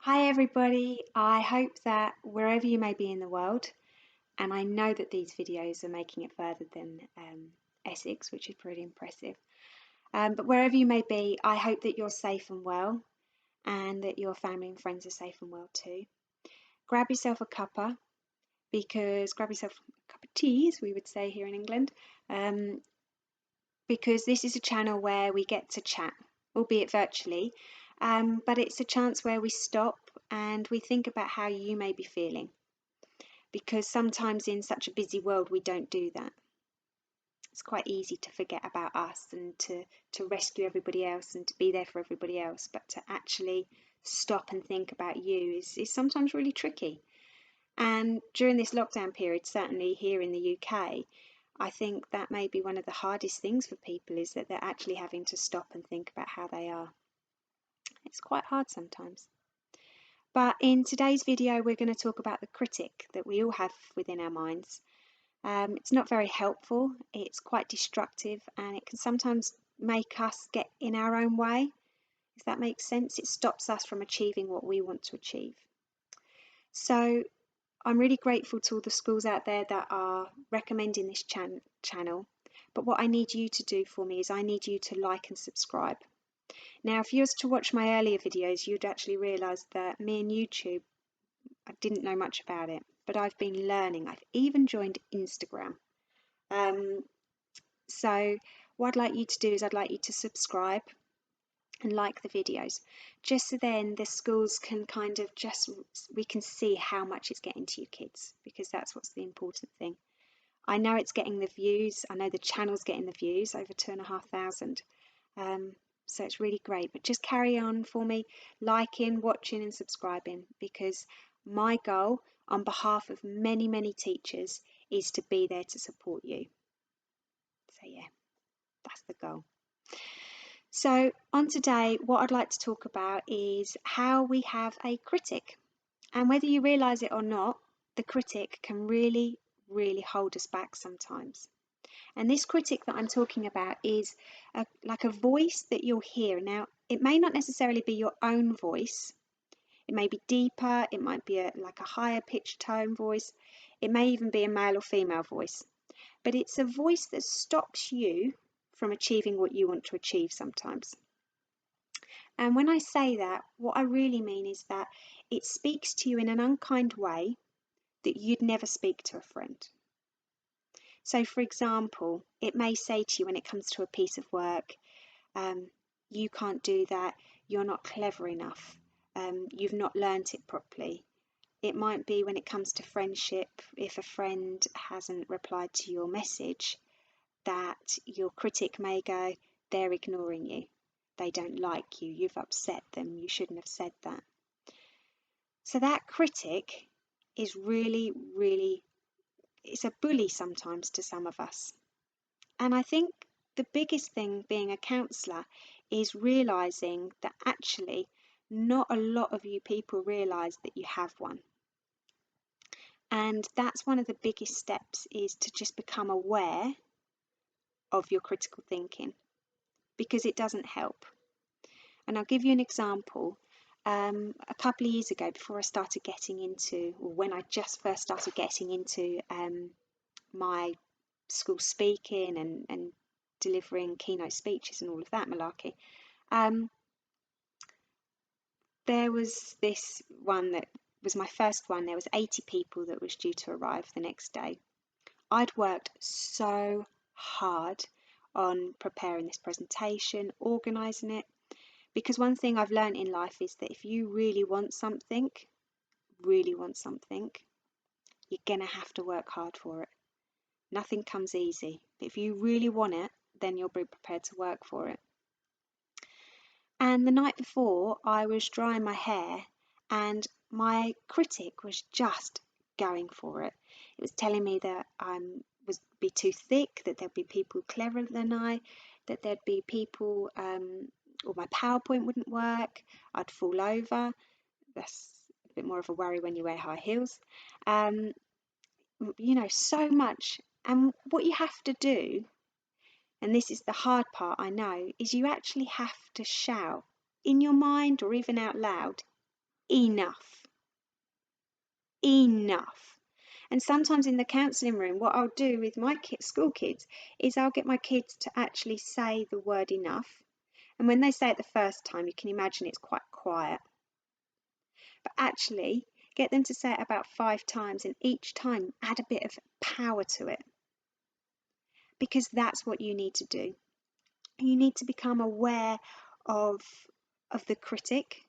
Hi, everybody. I hope that wherever you may be in the world, and I know that these videos are making it further than Essex, which is pretty impressive. But wherever you may be, I hope that you're safe and well, and that your family and friends are safe and well too. Grab yourself a cuppa, grab yourself a cup of tea, as we would say here in England, because this is a channel where we get to chat, albeit virtually, but it's a chance where we stop and we think about how you may be feeling, because sometimes in such a busy world we don't do that. It's quite easy to forget about us and to rescue everybody else and to be there for everybody else, but to actually stop and think about you is sometimes really tricky. And during this lockdown period, certainly here in the UK, I think that may be one of the hardest things for people, is that they're actually having to stop and think about how they are. It's quite hard sometimes. But in today's video, we're going to talk about the critic that we all have within our minds. It's not very helpful, it's quite destructive, and it can sometimes make us get in our own way, if that makes sense. It stops us from achieving what we want to achieve. So I'm really grateful to all the schools out there that are recommending this channel. But what I need you to do for me is I need you to like and subscribe. Now, if you was to watch my earlier videos, you'd actually realise that me and YouTube, I didn't know much about it, but I've been learning. I've even joined Instagram. So what I'd like you to do is I'd like you to subscribe and like the videos, just so then the schools can we can see how much it's getting to you kids, because that's what's the important thing. I know it's getting the views. I know the channel's getting the views, over 2,500. So it's really great, but just carry on for me, liking, watching and subscribing, because my goal on behalf of many, many teachers is to be there to support you. So yeah, that's the goal. So on today, what I'd like to talk about is how we have a critic. And whether you realise it or not, the critic can really, really hold us back sometimes. And this critic that I'm talking about is like a voice that you'll hear. Now, it may not necessarily be your own voice. It may be deeper. It might be like a higher pitched tone voice. It may even be a male or female voice. But it's a voice that stops you from achieving what you want to achieve sometimes. And when I say that, what I really mean is that it speaks to you in an unkind way that you'd never speak to a friend. So, for example, it may say to you when it comes to a piece of work, you can't do that, you're not clever enough, you've not learnt it properly. It might be when it comes to friendship, if a friend hasn't replied to your message, that your critic may go, they're ignoring you, they don't like you, you've upset them, you shouldn't have said that. So that critic is really, really, it's a bully sometimes to some of us. And I think the biggest thing being a counsellor is realising that actually not a lot of you people realise that you have one. And that's one of the biggest steps, is to just become aware of your critical thinking, because it doesn't help. And I'll give you an example. A couple of years ago, before I started getting into, or when I just first started getting into my school speaking and delivering keynote speeches and all of that malarkey, there was this one that was my first one. There was 80 people that was due to arrive the next day. I'd worked so hard on preparing this presentation, organising it, because one thing I've learned in life is that if you really want something, you're going to have to work hard for it. Nothing comes easy, but if you really want it, then you'll be prepared to work for it. And the night before, I was drying my hair, and my critic was just going for it. It was telling me that I was be too thick, that there'd be people cleverer than I, that there'd be people, or my PowerPoint wouldn't work, I'd fall over. That's a bit more of a worry when you wear high heels. So much. And what you have to do, and this is the hard part, I know, is you actually have to shout in your mind or even out loud, enough. Enough. And sometimes in the counselling room, what I'll do with my school kids is I'll get my kids to actually say the word enough. And when they say it the first time, you can imagine it's quite quiet. But actually, get them to say it about 5 times, and each time add a bit of power to it. Because that's what you need to do. You need to become aware of the critic.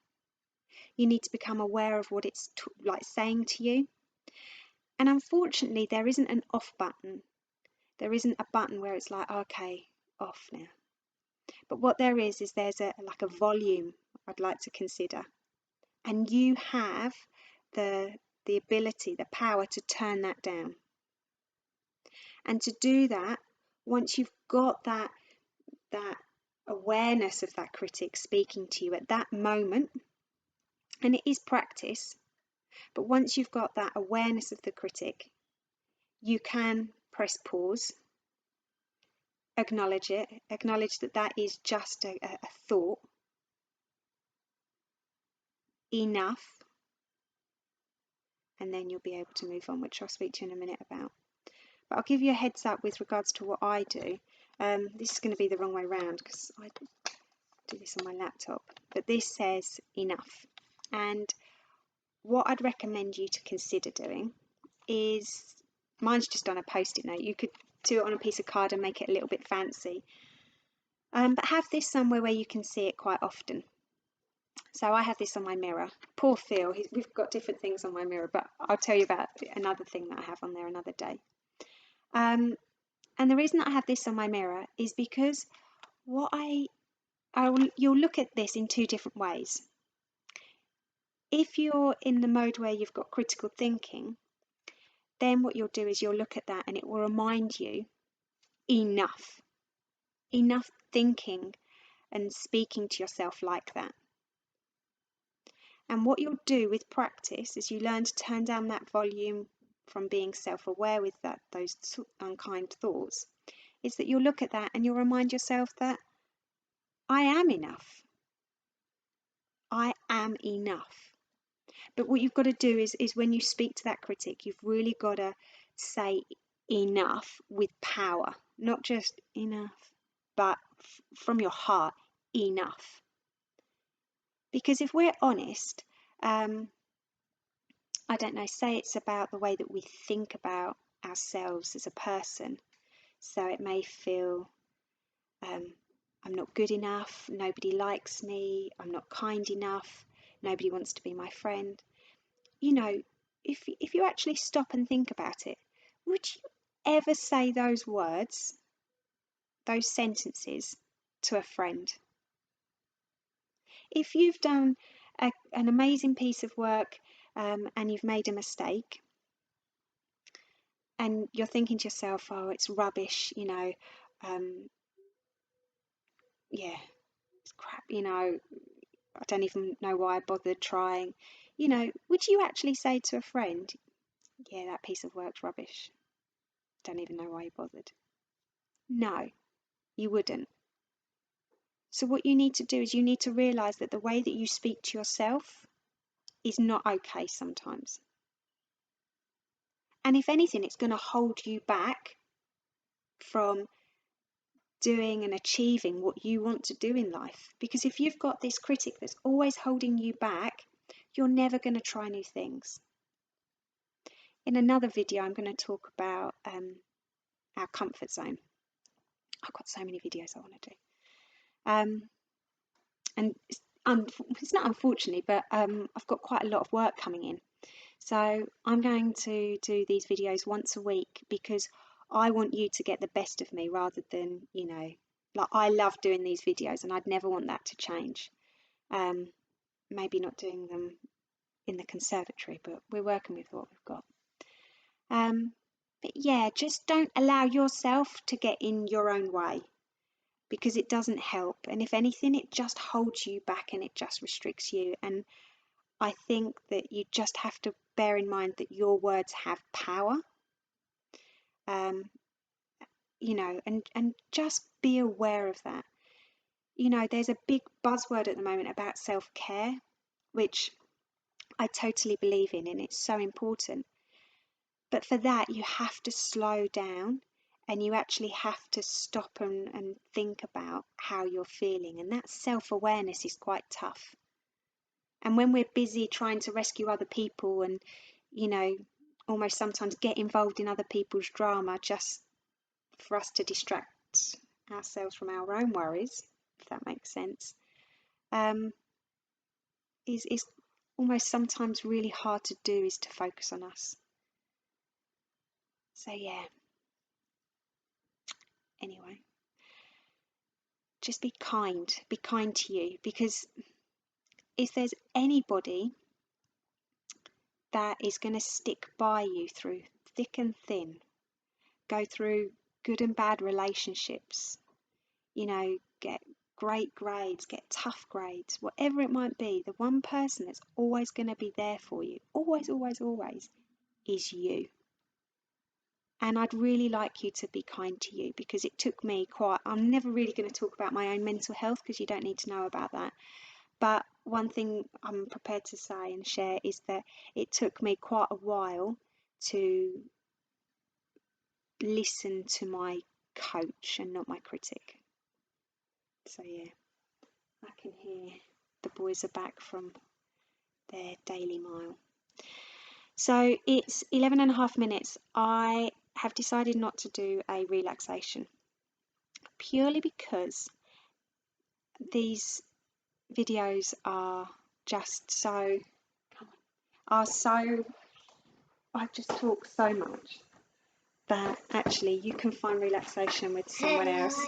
You need to become aware of what it's like saying to you. And unfortunately, there isn't an off button. There isn't a button where it's like, okay, off now. But what there is there's like a volume I'd like to consider. And you have the ability, the power to turn that down. And to do that, once you've got that awareness of that critic speaking to you at that moment, and it is practice, but once you've got that awareness of the critic, you can press pause, acknowledge it, acknowledge that that is just a thought, enough, and then you'll be able to move on, which I'll speak to you in a minute about. But I'll give you a heads up with regards to what I do. This is going to be the wrong way round because I do this on my laptop, but this says enough. And what I'd recommend you to consider doing is, mine's just on a post-it note. You could do it on a piece of card and make it a little bit fancy. But have this somewhere where you can see it quite often. So I have this on my mirror. Poor Phil, we've got different things on my mirror, but I'll tell you about another thing that I have on there another day. And the reason that I have this on my mirror is because you'll look at this in 2 different ways. If you're in the mode where you've got critical thinking, then what you'll do is you'll look at that and it will remind you, enough thinking and speaking to yourself like that. And what you'll do with practice as you learn to turn down that volume from being self-aware with those unkind thoughts, is that you'll look at that and you'll remind yourself that I am enough. I am enough. But what you've got to do is when you speak to that critic, you've really got to say enough with power, not just enough, but from your heart, enough. Because if we're honest, I don't know, say it's about the way that we think about ourselves as a person. So it may feel, I'm not good enough, nobody likes me, I'm not kind enough, nobody wants to be my friend. You know, if you actually stop and think about it, would you ever say those words, those sentences, to a friend? If you've done an amazing piece of work and you've made a mistake, and you're thinking to yourself, oh, it's rubbish, yeah, it's crap, I don't even know why I bothered trying. Would you actually say to a friend, yeah, that piece of work's rubbish, don't even know why you bothered? No, you wouldn't. So what you need to do is you need to realise that the way that you speak to yourself is not okay sometimes. And if anything, it's going to hold you back from doing and achieving what you want to do in life. Because if you've got this critic that's always holding you back, you're never going to try new things. In another video, I'm going to talk about our comfort zone. I've got so many videos I want to do. And it's not unfortunately, but I've got quite a lot of work coming in. So I'm going to do these videos once a week because I want you to get the best of me rather than, like I love doing these videos and I'd never want that to change. Maybe not doing them in the conservatory, but we're working with what we've got. But yeah, just don't allow yourself to get in your own way because it doesn't help. And if anything, it just holds you back and it just restricts you. And I think that you just have to bear in mind that your words have power, and just be aware of that. There's a big buzzword at the moment about self-care, which I totally believe in, and it's so important. But for that, you have to slow down, and you actually have to stop and think about how you're feeling. And that self-awareness is quite tough. And when we're busy trying to rescue other people and, almost sometimes get involved in other people's drama just for us to distract ourselves from our own worries, if that makes sense, is almost sometimes really hard to do, is to focus on us. So yeah, anyway, just be kind to you, because if there's anybody that is going to stick by you through thick and thin, go through good and bad relationships, get great grades, get tough grades, whatever it might be, the one person that's always going to be there for you, always, always, always, is you. And I'd really like you to be kind to you, because it took me I'm never really going to talk about my own mental health, because you don't need to know about that. But one thing I'm prepared to say and share is that it took me quite a while to listen to my coach and not my critic. So yeah, I can hear the boys are back from their daily mile. So it's 11 and a half minutes. I have decided not to do a relaxation, purely because these videos are just so, I just talk so much that actually you can find relaxation with someone else.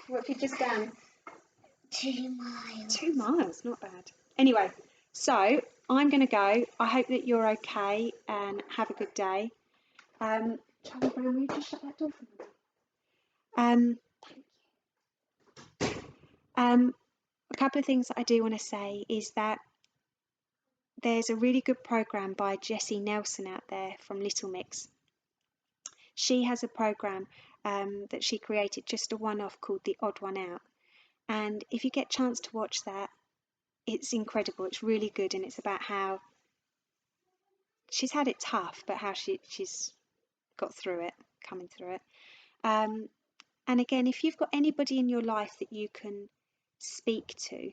What have you just done? 2 miles. 2 miles, not bad. Anyway, so I'm going to go. I hope that you're okay and have a good day. Charlie Brown, will you just shut that door for me? A couple of things that I do want to say is that there's a really good program by Jesy Nelson out there from Little Mix. She has a program that she created, just a one-off, called The Odd One Out. And if you get a chance to watch that, it's incredible. It's really good, and it's about how she's had it tough, but how she's got through it, coming through it. And again, if you've got anybody in your life that you can speak to,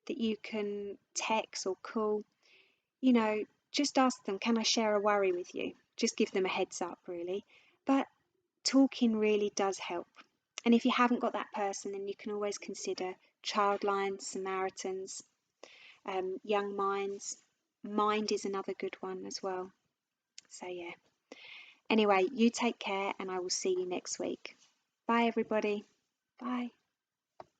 that you can text or call, just ask them, can I share a worry with you? Just give them a heads up, really. But talking really does help. And if you haven't got that person, then you can always consider Childline, Samaritans, Young Minds. Mind is another good one as well. So yeah. Anyway, you take care, and I will see you next week. Bye, everybody. Bye.